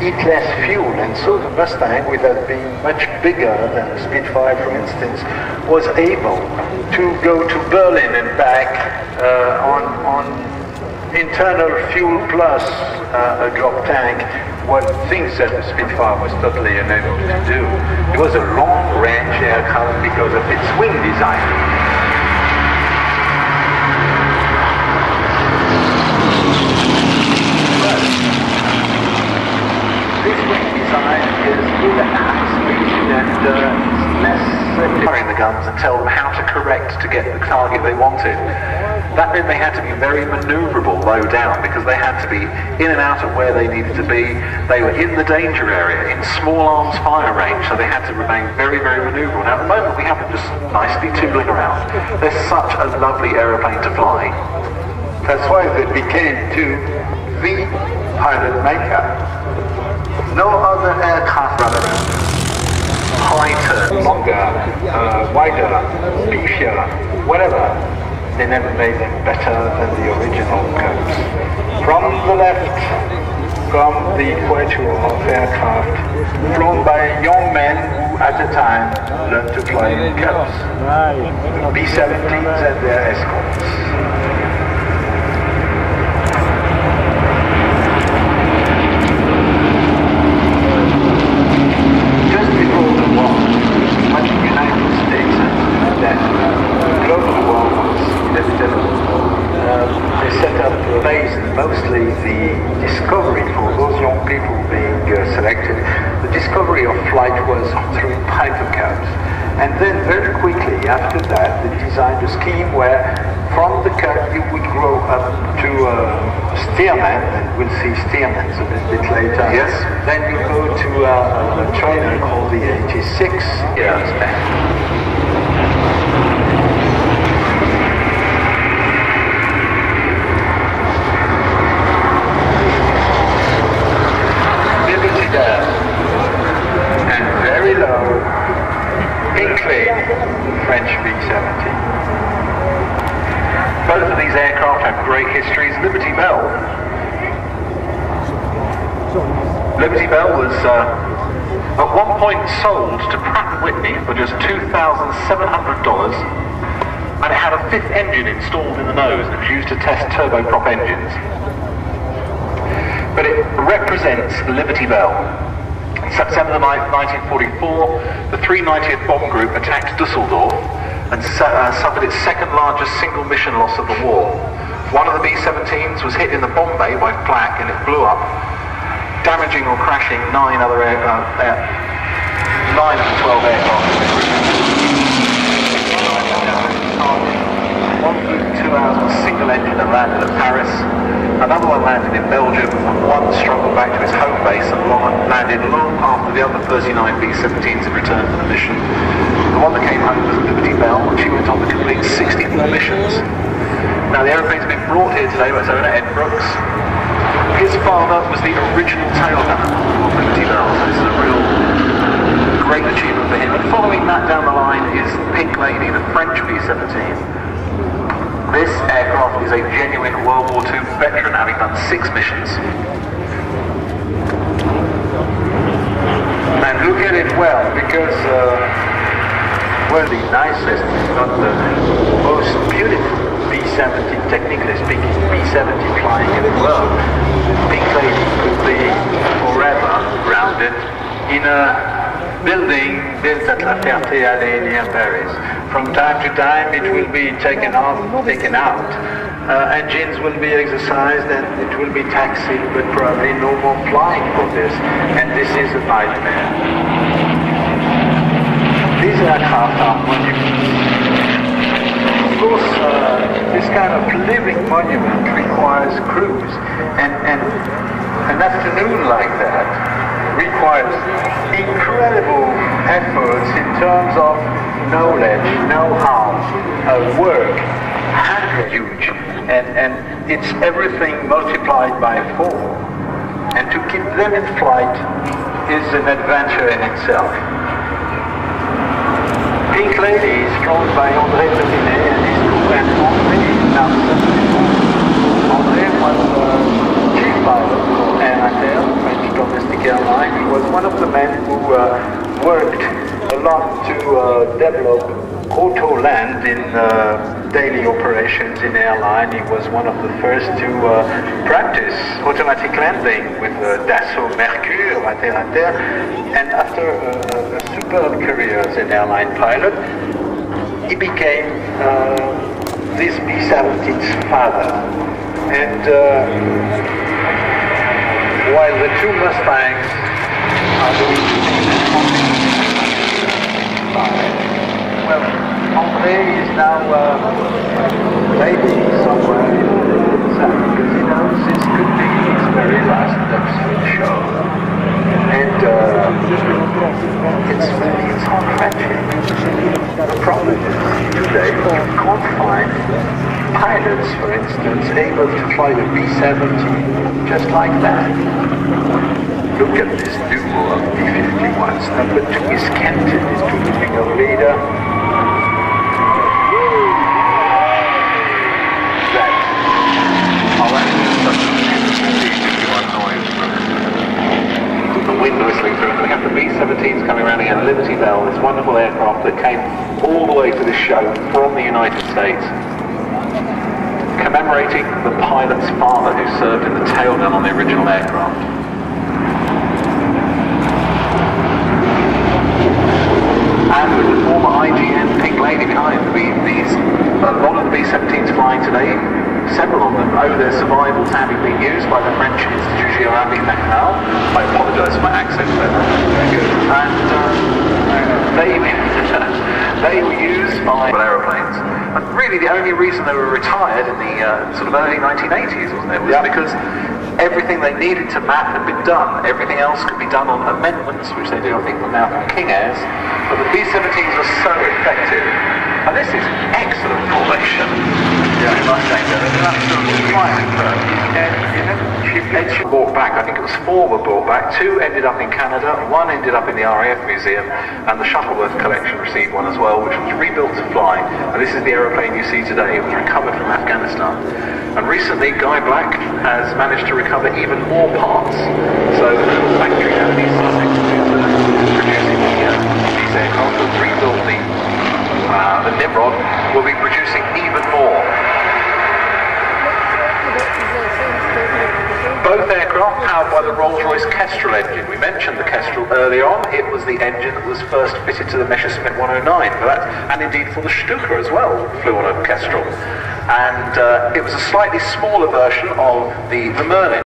eat less fuel, and so the Mustang, without being much bigger than the Spitfire, for instance, was able to go to Berlin and back on internal fuel plus a drop tank, what things that the Spitfire was totally unable to do. It was a long-range aircraft because of its wing design. This wing design is with a high speed and less firing the guns and tell them how to correct to get the target they wanted. That meant they had to be very maneuverable low down because they had to be in and out of where they needed to be. They were in the danger area, in small arms fire range, so they had to remain very, very maneuverable. Now at the moment we have them just nicely tootling around. They're such a lovely aeroplane to fly. That's why they became the pilot maker. No other aircraft run around. Lighter, longer, wider, beefier, whatever. They never made them better than the original Cubs. From the left come the voyager of aircraft flown by young men who at the time learned to fly in Cubs. B-17s and their escorts. They set up a base, mostly the discovery for those young people being selected. The discovery of flight was through Piper Cubs. And then very quickly after that, they designed a scheme where from the Cub you would grow up to steerman, and we'll see steermen a bit later. Yes. Then you go to a trainer called the 86. Yes. And very low, pinkly French B-17. Both of these aircraft have great histories. Liberty Belle. Liberty Belle was at one point sold to Pratt & Whitney for just $2,700, and it had a fifth engine installed in the nose and it was used to test turboprop engines. But it represents Liberty Belle. In September 1944, the 390th Bomb Group attacked Dusseldorf and suffered its second largest single mission loss of the war. One of the B-17s was hit in the bomb bay by flak and it blew up, damaging or crashing 9 of the 12 aircraft. One flew 2 hours with a single engine and landed at Paris. Another one landed in Belgium, and one struggled back to his home base and landed long after the other 39 B-17s had returned from the mission. The one that came home was Liberty Belle, and she went on to complete 64 missions. Now the aeroplane's been brought here today by its owner, Ed Brooks. His father was the original tail gunner of Liberty Belle, so this is a real great achievement for him. And following that down the line is Pink Lady, the French B-17. This aircraft is a genuine World War II veteran, having done 6 missions. And look at it well, because well, the nicest, not the most beautiful B-17, technically speaking, B-17 flying in the world. Pink Lady could be forever grounded in a building built at La Ferté-Alais near Paris. From time to time it will be taken out. Engines will be exercised and it will be taxied, but probably no more flying for this. And this is a nightmare. These aircraft are monuments. Of course, this kind of living monument requires crews. And an afternoon like that requires incredible efforts in terms of knowledge, know-how, work, huge, and it's everything multiplied by 4. And to keep them in flight is an adventure in itself. Pink Lady is flown by André Petinet and his crew, and André is now 74. André was chief pilot for Air Inter, French domestic airline. men who worked a lot to develop auto land in daily operations in airline. He was one of the first to practice automatic landing with Dassault Mercure à terre. And after a superb career as an airline pilot, he became this B-17's father. And while the two Mustangs are doing well, André is now maybe somewhere in South, because he knows this could be his very last Duxford show. And it's all tragic. The problem is today you can't find pilots, for instance, able to fly the B-17 just like that. Look at this duo of P-51s. Number 2 is Kenton, is to the wing of leader. The wind whistling through, and we have the B-17s coming around again, Liberty Belle, this wonderful aircraft that came all the way to this show from the United States, commemorating the pilot's father who served in the tail gun on the original aircraft. And with the former IGN Pink Lady behind, a lot of the B-17s flying today, several of them owe their survival to having been used by the French Institut Géographique National. I apologise for my accent there. And they were used by aeroplanes. And really the only reason they were retired in the sort of early 1980s, wasn't it? Was because everything they needed to map had been done. Everything else could be done on amendments, which they do, I think, now from King Airs. But the B-17s are so effective. And this is excellent formation. Yeah, they're absolutely flying. And brought back, I think it was 4 were brought back. 2 ended up in Canada, 1 ended up in the RAF Museum, and the Shuttleworth collection received one as well, which was rebuilt to fly. And this is the aeroplane you see today. It was recovered from Afghanistan. And recently, Guy Black has managed to recover even more parts. So the little factory down in East Sussex is producing these aircraft that rebuilt the Nimrod, will be producing even more. Both aircraft powered by the Rolls-Royce Kestrel engine. We mentioned the Kestrel earlier on. It was the engine that was first fitted to the Messerschmitt 109 for that, and indeed for the Stuka as well, flew on a Kestrel. And it was a slightly smaller version of the Merlin.